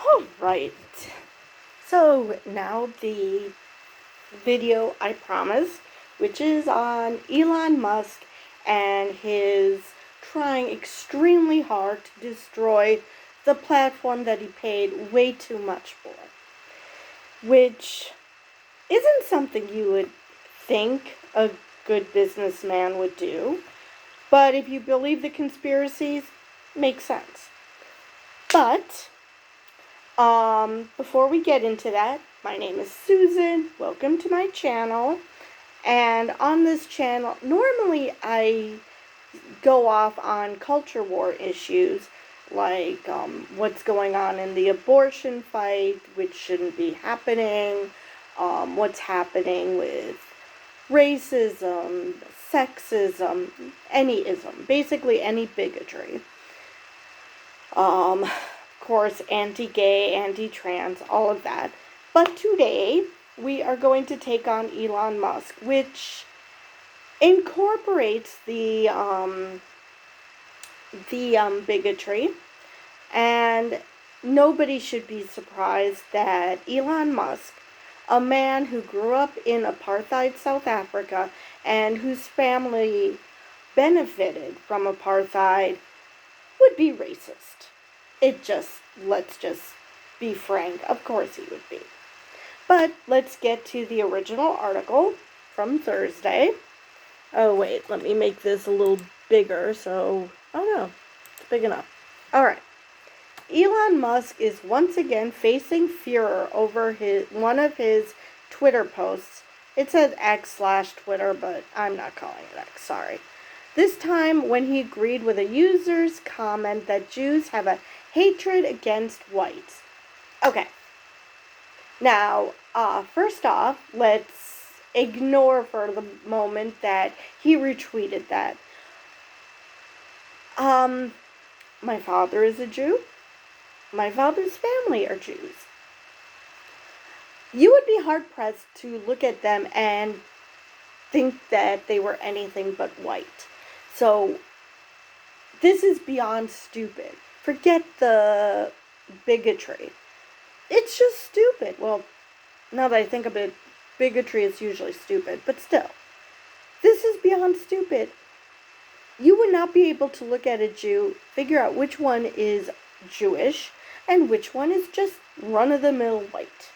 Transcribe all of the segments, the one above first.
Alright, so now the video I promised, which is on Elon Musk and his trying extremely hard to destroy the platform that he paid way too much for, which isn't something you would think a good businessman would do, but if you believe the conspiracies, makes sense. But before we get into that, my name is Susan. Welcome to my channel. And on this channel, normally I go off on culture war issues like what's going on in the abortion fight, which shouldn't be happening, what's happening with racism, sexism, any ism, basically any bigotry. Of course, anti-gay, anti-trans, all of that. But today, we are going to take on Elon Musk, which incorporates the bigotry, and nobody should be surprised that Elon Musk, a man who grew up in apartheid South Africa and whose family benefited from apartheid, would be racist. Let's just be frank, of course he would be. But let's get to the original article from Thursday. Oh wait, let me make this a little bigger oh no, it's big enough. Alright. Elon Musk is once again facing furor over one of his Twitter posts. It says X/Twitter, but I'm not calling it X, sorry. This time when he agreed with a user's comment that Jews have a hatred against whites. Okay. Now, first off, let's ignore for the moment that he retweeted that. My father is a Jew. My father's family are Jews. You would be hard-pressed to look at them and think that they were anything but white. So, this is beyond stupid. Forget the bigotry. It's just stupid. Well, now that I think of it, bigotry is usually stupid, but still. This is beyond stupid. You would not be able to look at a Jew, figure out which one is Jewish, and which one is just run-of-the-mill white.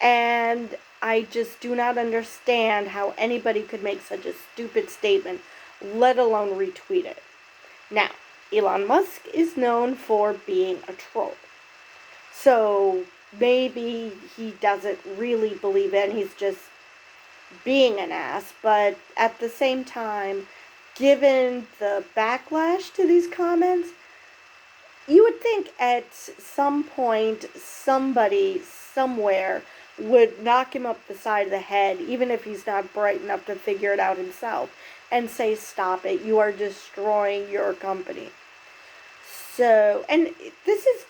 And I just do not understand how anybody could make such a stupid statement, let alone retweet it. Now, Elon Musk is known for being a troll. So maybe he doesn't really believe it and he's just being an ass. But at the same time, given the backlash to these comments, you would think at some point somebody somewhere would knock him up the side of the head, even if he's not bright enough to figure it out himself, and say, stop it, you are destroying your company. So, and this is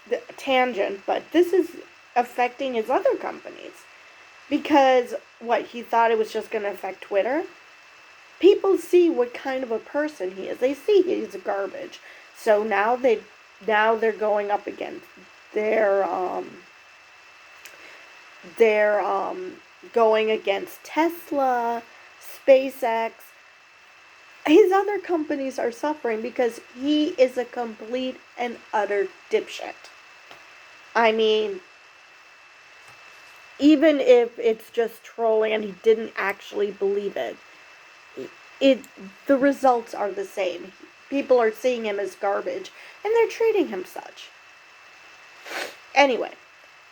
the tangent, but this is affecting his other companies. Because, he thought it was just going to affect Twitter? People see what kind of a person he is. They see he's garbage. So now they're going up against they're going against Tesla, SpaceX. His other companies are suffering because he is a complete and utter dipshit. I mean, even if it's just trolling and he didn't actually believe it, the results are the same. People are seeing him as garbage, and they're treating him such. Anyway,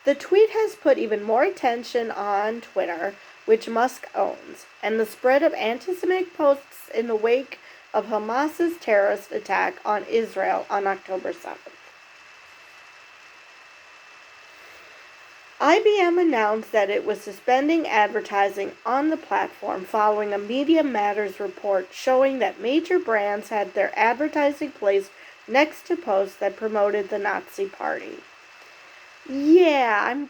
the tweet has put even more attention on Twitter, which Musk owns, and the spread of anti-Semitic posts in the wake of Hamas's terrorist attack on Israel on October 7th. IBM announced that it was suspending advertising on the platform following a Media Matters report showing that major brands had their advertising placed next to posts that promoted the Nazi Party. Yeah,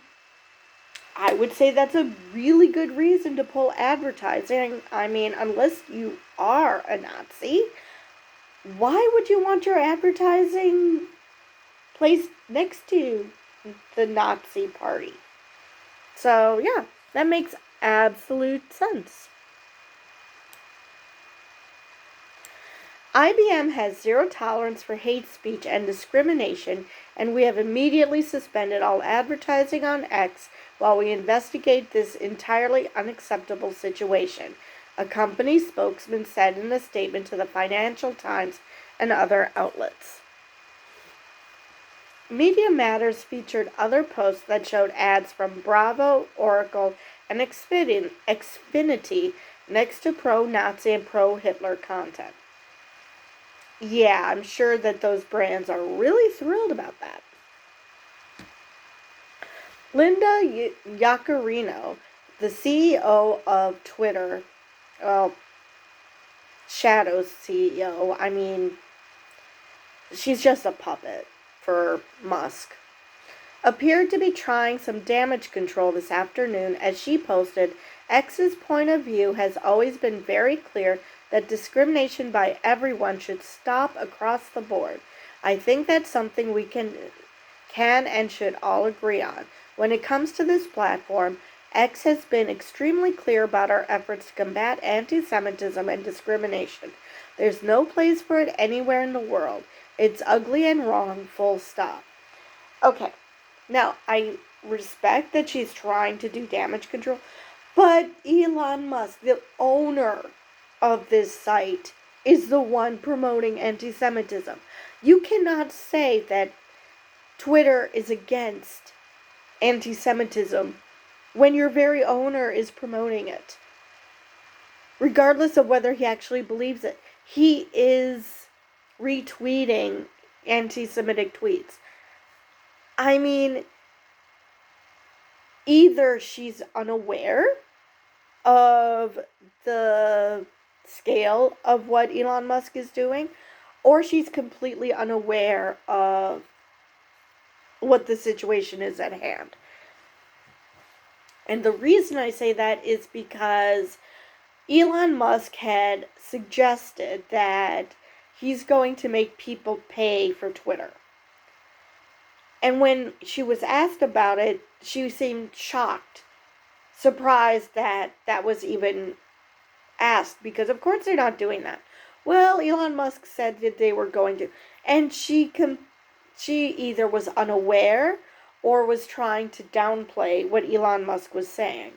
I would say that's a really good reason to pull advertising. I mean, unless you are a Nazi, why would you want your advertising placed next to the Nazi party. So, yeah, that makes absolute sense. IBM has zero tolerance for hate speech and discrimination, and we have immediately suspended all advertising on X while we investigate this entirely unacceptable situation, a company spokesman said in a statement to the Financial Times and other outlets. Media Matters featured other posts that showed ads from Bravo, Oracle, and Xfinity next to pro-Nazi and pro-Hitler content. Yeah, I'm sure that those brands are really thrilled about that. Linda Yaccarino, the CEO of Twitter, well, Shadow's CEO, I mean, she's just a puppet for Musk, appeared to be trying some damage control this afternoon as she posted, X's point of view has always been very clear that discrimination by everyone should stop across the board. I think that's something we can and should all agree on. When it comes to this platform, X has been extremely clear about our efforts to combat anti-Semitism and discrimination. There's no place for it anywhere in the world. It's ugly and wrong, full stop. Okay, now I respect that she's trying to do damage control, but Elon Musk, the owner of this site, is the one promoting anti-Semitism. You cannot say that Twitter is against anti-Semitism when your very owner is promoting it. Regardless of whether he actually believes it, he is retweeting anti-Semitic tweets. I mean, either she's unaware of the scale of what Elon Musk is doing, or she's completely unaware of what the situation is at hand. And the reason I say that is because Elon Musk had suggested that he's going to make people pay for Twitter. And when she was asked about it, she seemed shocked, surprised that that was even asked, because of course they're not doing that. Well, Elon Musk said that they were going to, and she either was unaware or was trying to downplay what Elon Musk was saying.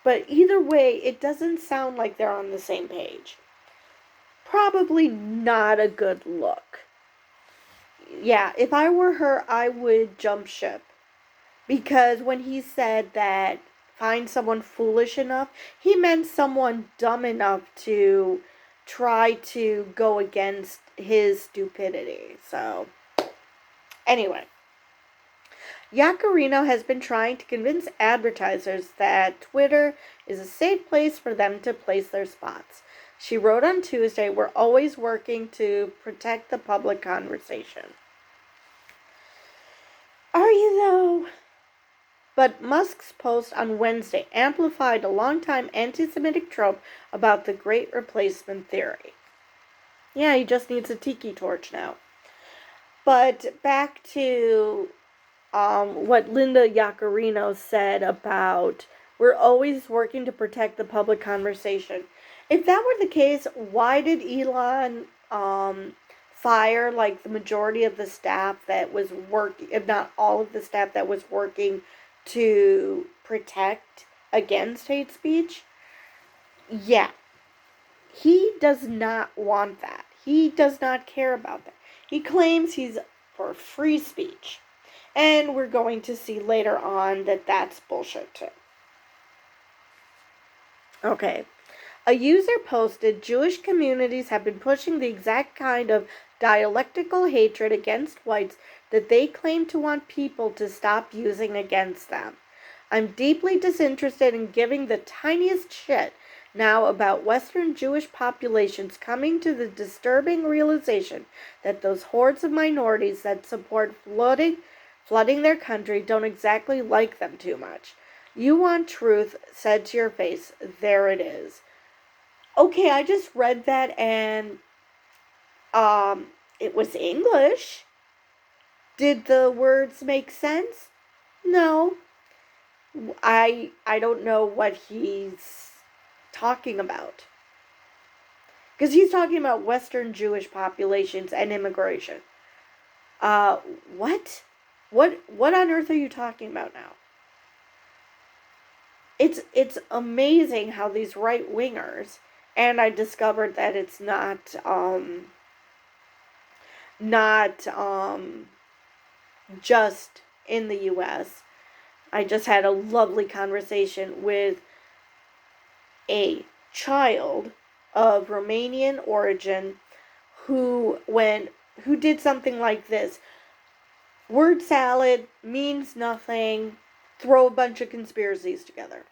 But either way, it doesn't sound like they're on the same page. Probably not a good look. Yeah, if I were her, I would jump ship. Because when he said that find someone foolish enough, he meant someone dumb enough to try to go against his stupidity. So, anyway. Yaccarino has been trying to convince advertisers that Twitter is a safe place for them to place their spots. She wrote on Tuesday, we're always working to protect the public conversation. Are you though? But Musk's post on Wednesday amplified a long-time anti-Semitic trope about the Great Replacement theory. Yeah, he just needs a tiki torch now. But back to what Linda Yaccarino said about we're always working to protect the public conversation. If that were the case, why did Elon fire like the majority of the staff that was working, if not all of the staff that was working to protect against hate speech? Yeah. He does not want that. He does not care about that. He claims he's for free speech. And we're going to see later on that that's bullshit too. Okay. A user posted, Jewish communities have been pushing the exact kind of dialectical hatred against whites that they claim to want people to stop using against them. I'm deeply disinterested in giving the tiniest shit now about Western Jewish populations coming to the disturbing realization that those hordes of minorities that support flooding their country don't exactly like them too much. You want truth, said to your face, there it is. Okay, I just read that and it was English. Did the words make sense? No. I don't know what he's talking about. Because he's talking about Western Jewish populations and immigration. Uh, what? What on earth are you talking about now? It's amazing how these right wingers, and I discovered that it's not just in the US. I just had a lovely conversation with a child of Romanian origin who did something like this. Word salad means nothing. Throw a bunch of conspiracies together.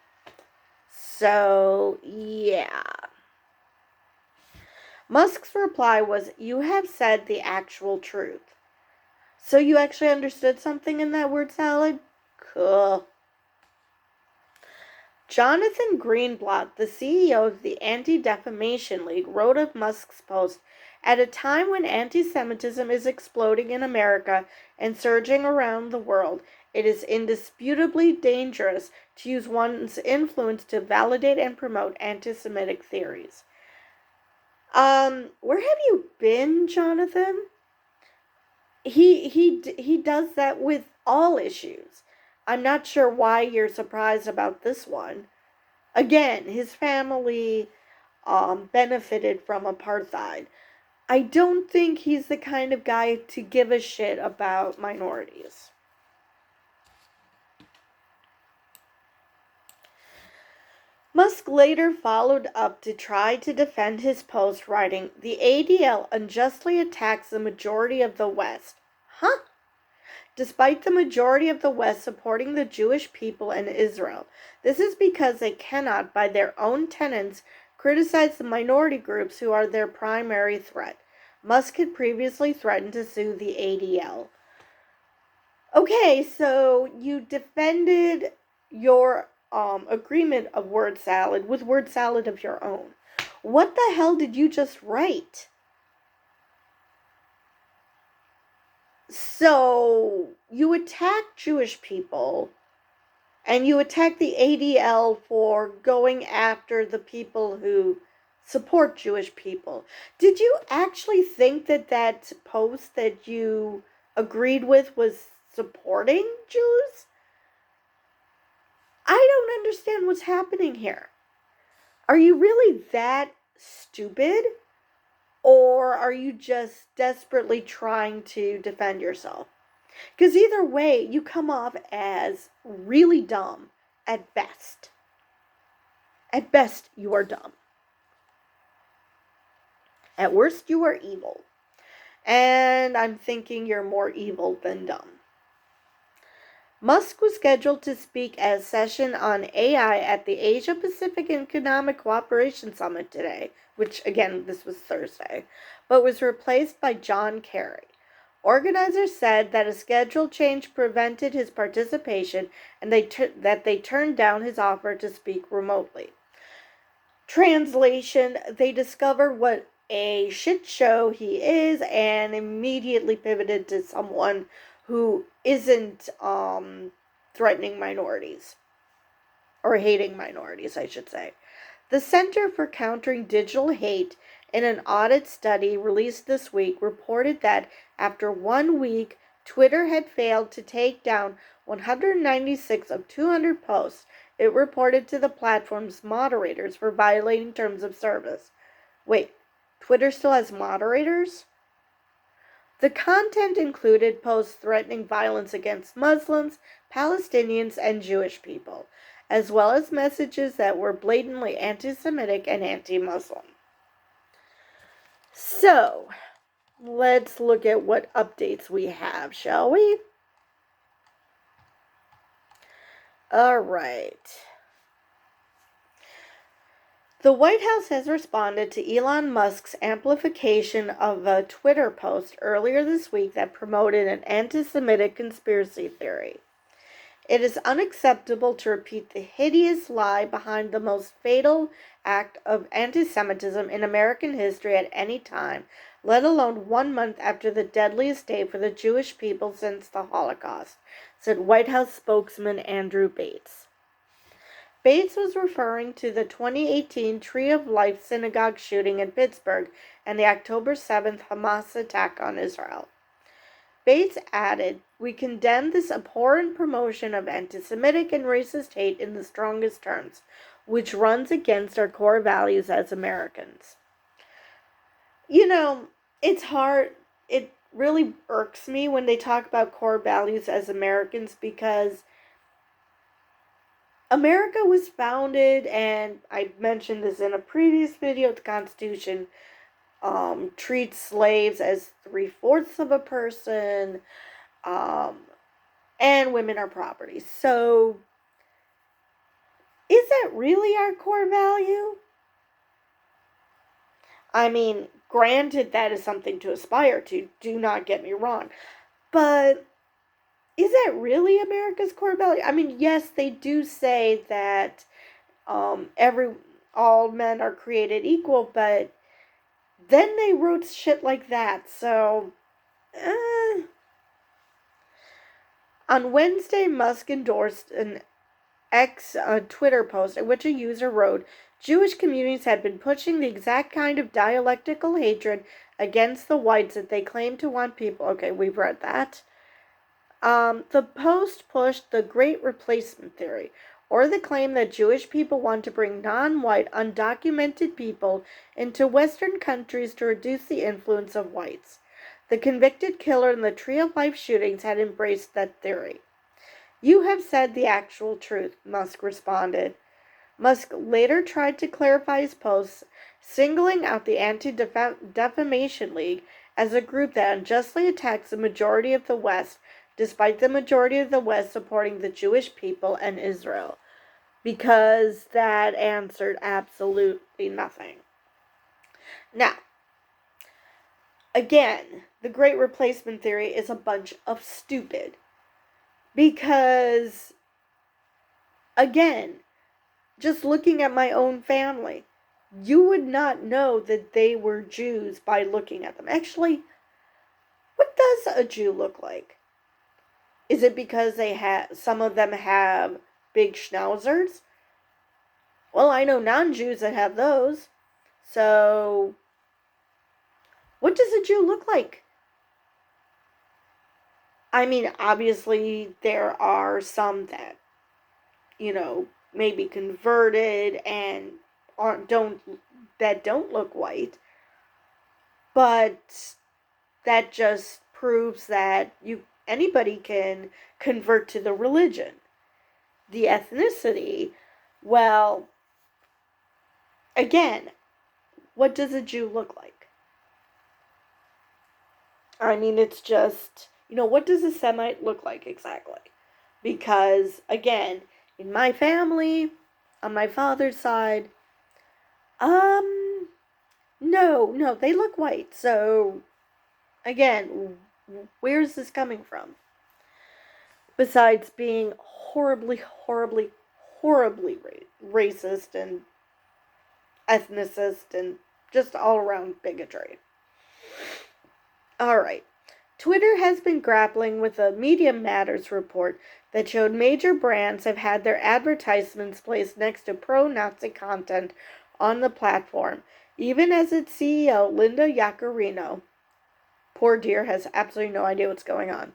So, yeah. Musk's reply was, "You have said the actual truth." So you actually understood something in that word salad? Cool. Jonathan Greenblatt, the CEO of the Anti-Defamation League, wrote of Musk's post, "At a time when anti-Semitism is exploding in America and surging around the world, it is indisputably dangerous to use one's influence to validate and promote anti-Semitic theories." Where have you been, Jonathan? He does that with all issues. I'm not sure why you're surprised about this one. Again, his family benefited from apartheid. I don't think he's the kind of guy to give a shit about minorities. Musk later followed up to try to defend his post, writing, "The ADL unjustly attacks the majority of the West." Huh? Despite the majority of the West supporting the Jewish people and Israel. This is because they cannot, by their own tenets, criticize the minority groups who are their primary threat. Musk had previously threatened to sue the ADL. Okay, so you defended your agreement of word salad with word salad of your own. What the hell did you just write? So you attack Jewish people and you attack the ADL for going after the people who support Jewish people. Did you actually think that that post that you agreed with was supporting Jews? I don't understand what's happening here. Are you really that stupid? Or are you just desperately trying to defend yourself? Because either way, you come off as really dumb at best. At best, you are dumb. At worst, you are evil. And I'm thinking you're more evil than dumb. Musk was scheduled to speak at a session on AI at the Asia Pacific Economic Cooperation Summit today, which, again, this was Thursday, but was replaced by John Kerry. Organizers said that a schedule change prevented his participation and that they turned down his offer to speak remotely. Translation, they discovered what a shit show he is and immediately pivoted to someone who isn't threatening minorities. Or hating minorities, I should say. The Center for Countering Digital Hate, in an audit study released this week, reported that after 1 week, Twitter had failed to take down 196 of 200 posts it reported to the platform's moderators for violating terms of service. Wait, Twitter still has moderators? The content included posts threatening violence against Muslims, Palestinians, and Jewish people, as well as messages that were blatantly anti-Semitic and anti-Muslim. So, let's look at what updates we have, shall we? All right. The White House has responded to Elon Musk's amplification of a Twitter post earlier this week that promoted an anti-Semitic conspiracy theory. It is unacceptable to repeat the hideous lie behind the most fatal act of anti-Semitism in American history at any time, let alone 1 month after the deadliest day for the Jewish people since the Holocaust, said White House spokesman Andrew Bates. Bates was referring to the 2018 Tree of Life synagogue shooting in Pittsburgh and the October 7th Hamas attack on Israel. Bates added, "We condemn this abhorrent promotion of anti-Semitic and racist hate in the strongest terms, which runs against our core values as Americans." It's hard. It really irks me when they talk about core values as Americans, because America was founded, and I mentioned this in a previous video, the Constitution treats slaves as 3/4 of a person, and women are property. So, is that really our core value? I mean, granted, that is something to aspire to, do not get me wrong, but is that really America's core value? I mean, yes, they do say that all men are created equal, but then they wrote shit like that. So, on Wednesday, Musk endorsed an Twitter post in which a user wrote, "Jewish communities have been pushing the exact kind of dialectical hatred against the whites that they claim to want people." Okay, we've read that. The post pushed the Great Replacement theory, or the claim that Jewish people want to bring non-white, undocumented people into Western countries to reduce the influence of whites. The convicted killer in the Tree of Life shootings had embraced that theory. "You have said the actual truth," Musk responded. Musk later tried to clarify his posts, singling out the Anti-Defamation League as a group that unjustly attacks the majority of the West, despite the majority of the West supporting the Jewish people and Israel, because that answered absolutely nothing. Now, again, the Great Replacement theory is a bunch of stupid, because, again, just looking at my own family, you would not know that they were Jews by looking at them. Actually, what does a Jew look like? Is it because some of them have big schnauzers? Well, I know non-Jews that have those. So, what does a Jew look like? I mean, obviously, there are some that, maybe converted and don't look white. But that just proves that anybody can convert to the religion. The ethnicity, well, again, what does a Jew look like? I mean, it's just, what does a Semite look like exactly? Because, again, in my family, on my father's side, no, they look white. So, again, where's this coming from? Besides being horribly, horribly, horribly racist and ethnicist and just all around bigotry. Alright. Twitter has been grappling with a Media Matters report that showed major brands have had their advertisements placed next to pro-Nazi content on the platform, even as its CEO, Linda Yaccarino, poor dear has absolutely no idea what's going on,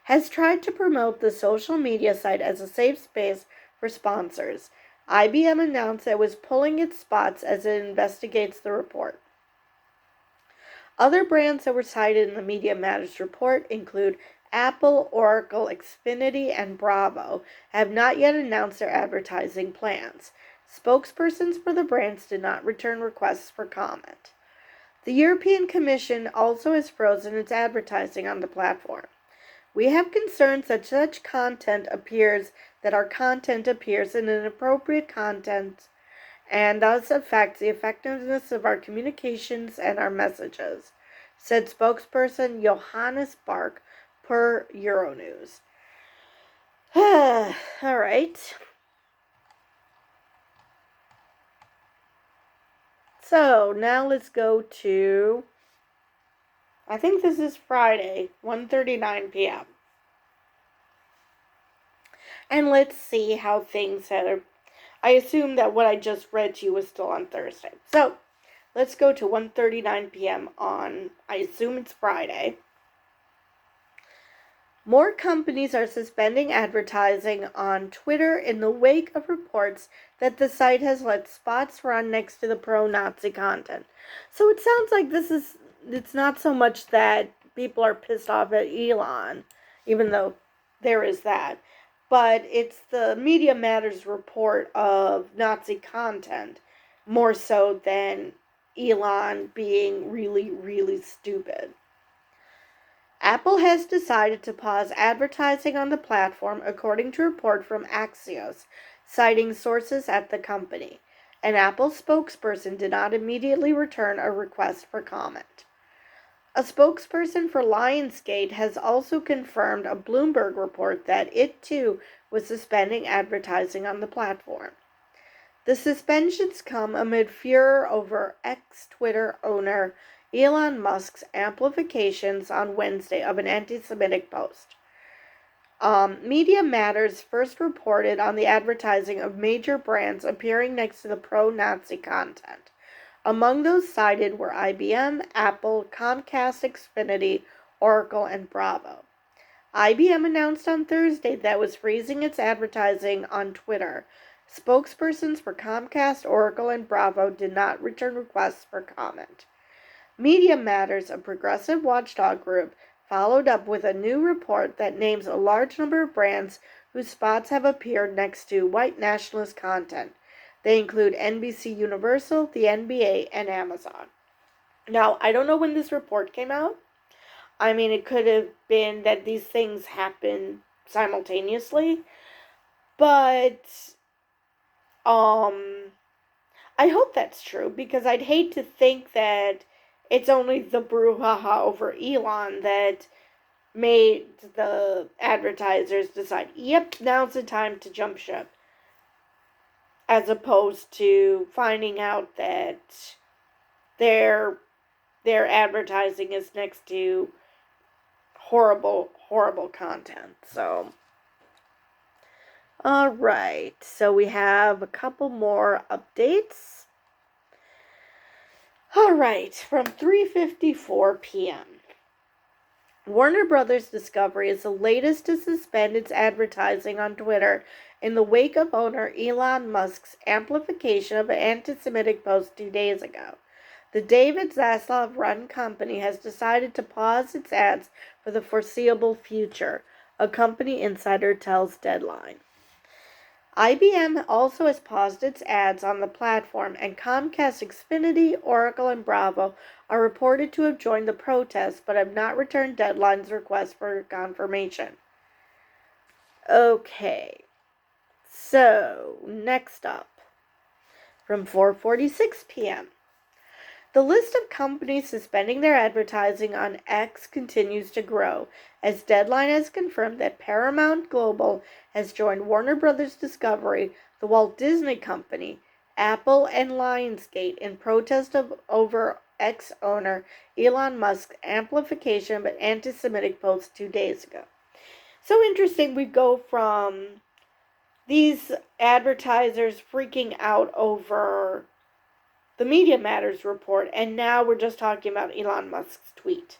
has tried to promote the social media site as a safe space for sponsors. IBM announced it was pulling its spots as it investigates the report. Other brands that were cited in the Media Matters report include Apple, Oracle, Xfinity, and Bravo have not yet announced their advertising plans. Spokespersons for the brands did not return requests for comment. The European Commission also has frozen its advertising on the platform. "We have concerns that our content appears in inappropriate content and thus affects the effectiveness of our communications and our messages," said spokesperson Johannes Bark per Euronews. Alright. So, now let's go to I think this is Friday, 1:39 p.m. And let's see how things are. I assume that what I just read to you was still on Thursday. So, let's go to 1:39 p.m. on, I assume it's Friday. More companies are suspending advertising on Twitter in the wake of reports that the site has let spots run next to the pro-Nazi content. So it sounds like it's not so much that people are pissed off at Elon, even though there is that, but it's the Media Matters report of Nazi content more so than Elon being really, really stupid. Apple has decided to pause advertising on the platform, according to a report from Axios, citing sources at the company. An Apple spokesperson did not immediately return a request for comment. A spokesperson for Lionsgate has also confirmed a Bloomberg report that it too was suspending advertising on the platform. The suspensions come amid furor over ex-Twitter owner Elon Musk's amplifications on Wednesday of an anti-Semitic post. Media Matters first reported on the advertising of major brands appearing next to the pro-Nazi content. Among those cited were IBM, Apple, Comcast, Xfinity, Oracle, and Bravo. IBM announced on Thursday that it was freezing its advertising on Twitter. Spokespersons for Comcast, Oracle, and Bravo did not return requests for comment. Media Matters, a progressive watchdog group, followed up with a new report that names a large number of brands whose spots have appeared next to white nationalist content. They include NBC Universal, the NBA, and Amazon. Now, I don't know when this report came out. I mean, it could have been that these things happen simultaneously, but I hope that's true, because I'd hate to think that it's only the brouhaha over Elon that made the advertisers decide, yep, now's the time to jump ship, as opposed to finding out that their advertising is next to horrible, horrible content. So, alright, so we have a couple more updates. Alright, from 3:54 p.m. Warner Brothers Discovery is the latest to suspend its advertising on Twitter in the wake of owner Elon Musk's amplification of an anti-Semitic post 2 days ago. The David Zaslav-run company has decided to pause its ads for the foreseeable future, a company insider tells Deadline. IBM also has paused its ads on the platform, and Comcast, Xfinity, Oracle, and Bravo are reported to have joined the protest but have not returned Deadline's request for confirmation. Okay, so next up, from 4:46 p.m. The list of companies suspending their advertising on X continues to grow, as Deadline has confirmed that Paramount Global has joined Warner Brothers Discovery, the Walt Disney Company, Apple, and Lionsgate in protest over X-owner Elon Musk's amplification of an anti-Semitic post 2 days ago. So interesting, we go from these advertisers freaking out over the Media Matters report, and now we're just talking about Elon Musk's tweet.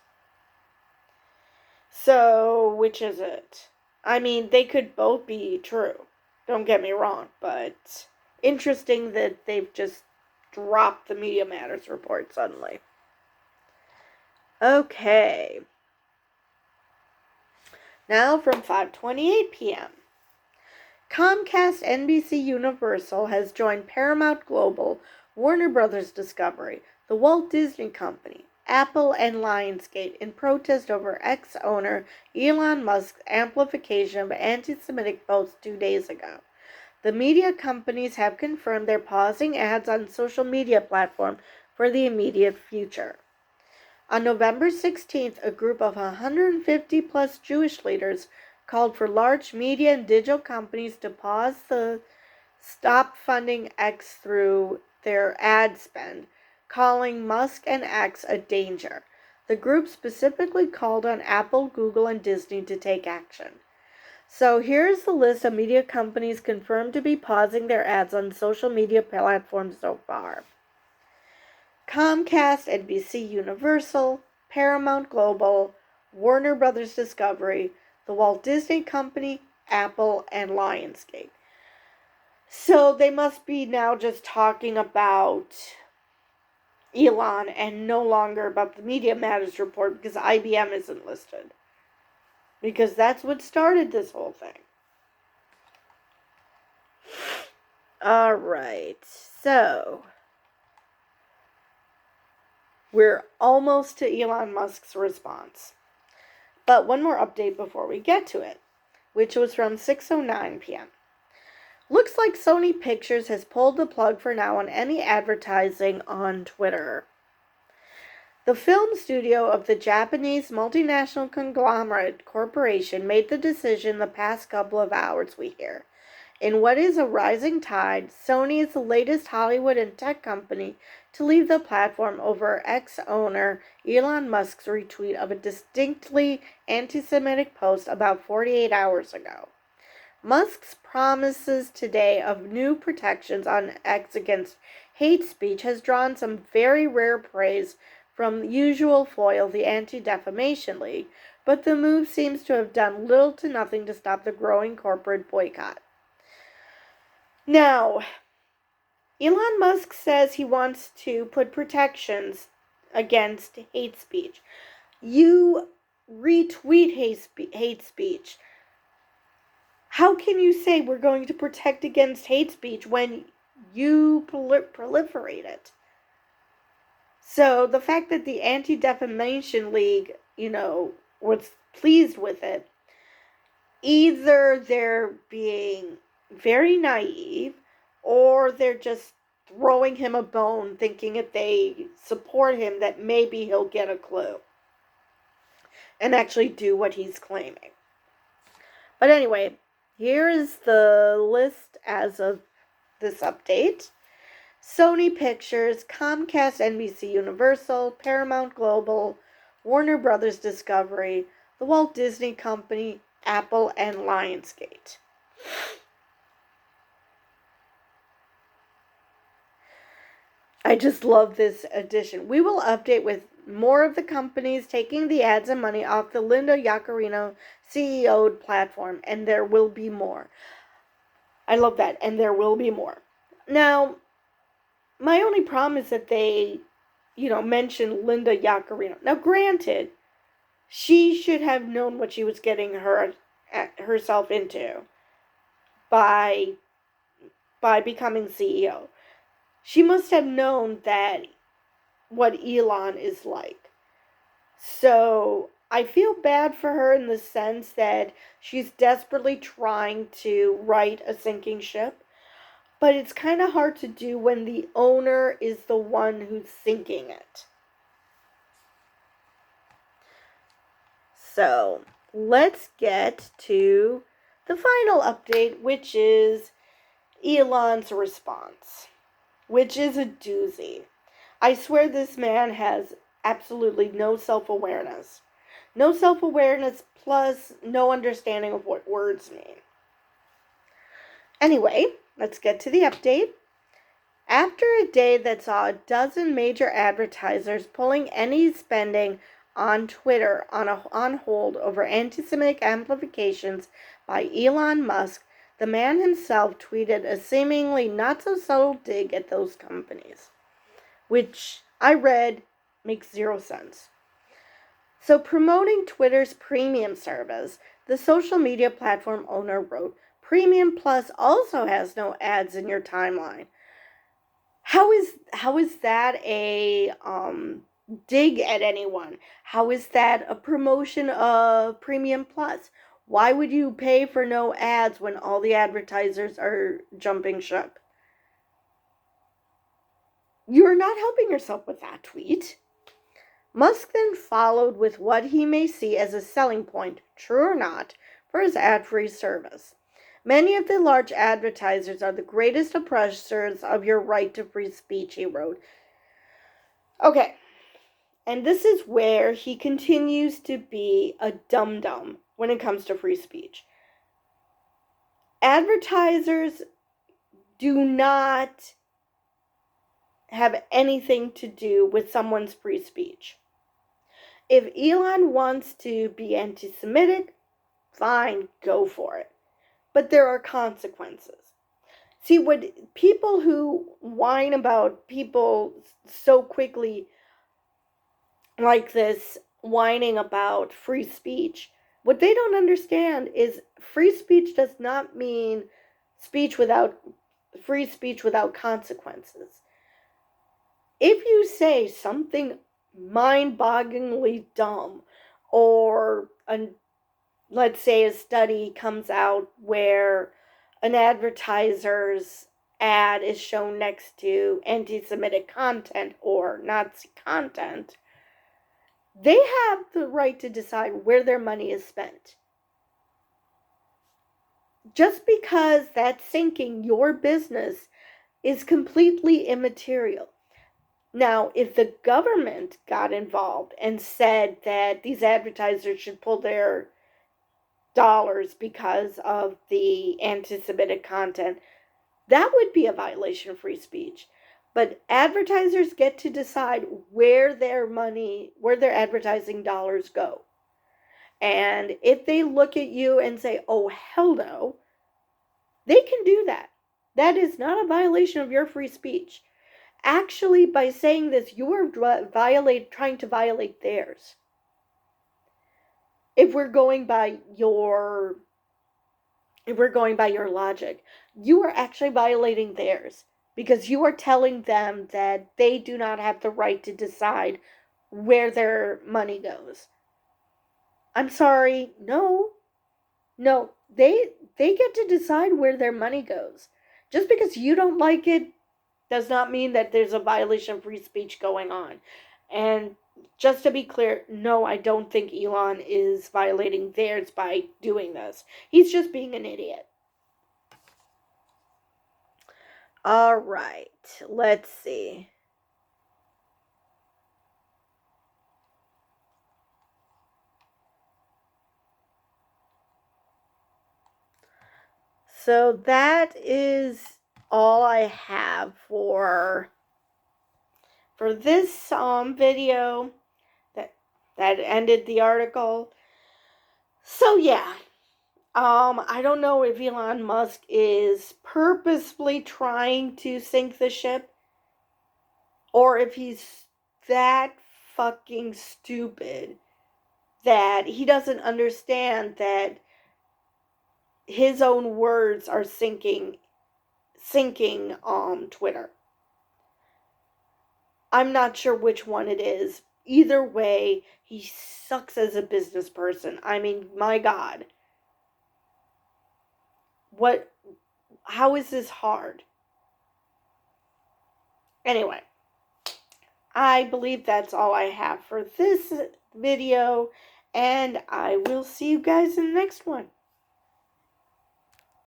So, which is it? I mean, they could both be true. Don't get me wrong, but interesting that they've just dropped the Media Matters report suddenly. Okay. Now from 5:28 p.m. Comcast NBC Universal has joined Paramount Global, Warner Brothers Discovery, the Walt Disney Company, Apple, and Lionsgate in protest over ex-owner Elon Musk's amplification of anti-Semitic posts 2 days ago. The media companies have confirmed they're pausing ads on social media platforms for the immediate future. On November 16th, a group of 150-plus Jewish leaders called for large media and digital companies to stop funding X through their ad spend, calling Musk and X a danger. The group specifically called on Apple, Google, and Disney to take action. So here's the list of media companies confirmed to be pausing their ads on social media platforms so far. Comcast, NBC Universal, Paramount Global, Warner Brothers Discovery, the Walt Disney Company, Apple, and Lionsgate. So they must be now just talking about Elon and no longer about the Media Matters report because IBM isn't listed. Because that's what started this whole thing. Alright, so we're almost to Elon Musk's response. But one more update before we get to it, which was from 6:09 p.m. Looks like Sony Pictures has pulled the plug for now on any advertising on Twitter. The film studio of the Japanese multinational conglomerate corporation made the decision the past couple of hours, we hear. In what is a rising tide, Sony is the latest Hollywood and tech company to leave the platform over ex-owner Elon Musk's retweet of a distinctly anti-Semitic post about 48 hours ago. Musk's promises today of new protections on X against hate speech has drawn some very rare praise from usual foil, the Anti-Defamation League, but the move seems to have done little to nothing to stop the growing corporate boycott. Now, Elon Musk says he wants to put protections against hate speech. You retweet hate speech. How can you say we're going to protect against hate speech when you proliferate it? So the fact that the Anti-Defamation League, was pleased with it, either they're being very naive or they're just throwing him a bone thinking if they support him that maybe he'll get a clue and actually do what he's claiming. But anyway, here is the list as of this update. Sony Pictures, Comcast, NBC Universal, Paramount Global, Warner Brothers Discovery, the Walt Disney Company, Apple, and Lionsgate. I just love this addition. We will update with more of the companies taking the ads and money off the Linda Yaccarino CEO'd platform, and there will be more. I love that, and there will be more. Now, my only problem is that they, mentioned Linda Yaccarino. Now, granted, she should have known what she was getting herself into by becoming CEO. She must have known that what Elon is like. So I feel bad for her in the sense that she's desperately trying to right a sinking ship. But it's kind of hard to do when the owner is the one who's sinking it. So let's get to the final update, which is Elon's response, which is a doozy. I swear this man has absolutely no self-awareness. No self-awareness plus no understanding of what words mean. Anyway, let's get to the update. After a day that saw a dozen major advertisers pulling any spending on Twitter on hold over anti-Semitic amplifications by Elon Musk, the man himself tweeted a seemingly not-so-subtle dig at those companies, which I read makes zero sense. So promoting Twitter's premium service, the social media platform owner wrote, Premium Plus also has no ads in your timeline. How is that a dig at anyone? How is that a promotion of Premium Plus? Why would you pay for no ads when all the advertisers are jumping ship? You're not helping yourself with that tweet. Musk then followed with what he may see as a selling point, true or not, for his ad-free service. Many of the large advertisers are the greatest oppressors of your right to free speech, he wrote. Okay, And this is where he continues to be a dum-dum when it comes to free speech. Advertisers do not have anything to do with someone's free speech. If Elon wants to be anti-Semitic, fine, go for it. But there are consequences. See, what people who whine about people so quickly like this, whining about free speech, what they don't understand is free speech does not mean free speech without consequences. If you say something mind-bogglingly dumb, or let's say a study comes out where an advertiser's ad is shown next to anti-Semitic content or Nazi content, they have the right to decide where their money is spent. Just because that's sinking your business is completely immaterial. Now, if the government got involved and said that these advertisers should pull their dollars because of the anti-Semitic content, that would be a violation of free speech. But advertisers get to decide where their advertising dollars go. And if they look at you and say, oh, hell no, they can do that. That is not a violation of your free speech. Actually, by saying this, you are trying to violate theirs. If we're going by your logic, you are actually violating theirs, because you are telling them that they do not have the right to decide where their money goes. I'm sorry, no, they get to decide where their money goes. Just because you don't like it does not mean that there's a violation of free speech going on. And just to be clear, no, I don't think Elon is violating theirs by doing this. He's just being an idiot. All right, let's see. So that is all I have for this video. That ended the article. So yeah, I don't know if Elon Musk is purposefully trying to sink the ship, or if he's that fucking stupid that he doesn't understand that his own words are sinking Twitter. I'm not sure which one it is. Either way, he sucks as a business person. I mean, my God. How is this hard? Anyway, I believe that's all I have for this video, and I will see you guys in the next one.